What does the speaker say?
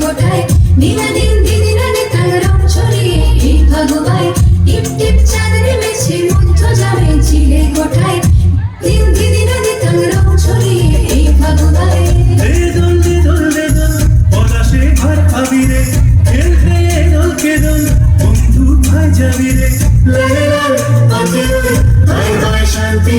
গোটায় দিনে দিন দিদি রানে তার রং ছড়িয়ে এই ভগবাই টিপ টিপ চাঁদ নেমেছে মধ্য যাবে চিলে গোটায় দিন দিদি রানে তার রং ছড়িয়ে এই ভগবাই দোল দে দোল দে দোল পলাশে ঘর খাবি রে খেলতে দোলকে দোল বন্ধু ভাই যাবি রে লাল লাল পথে হায় হায় শান্তি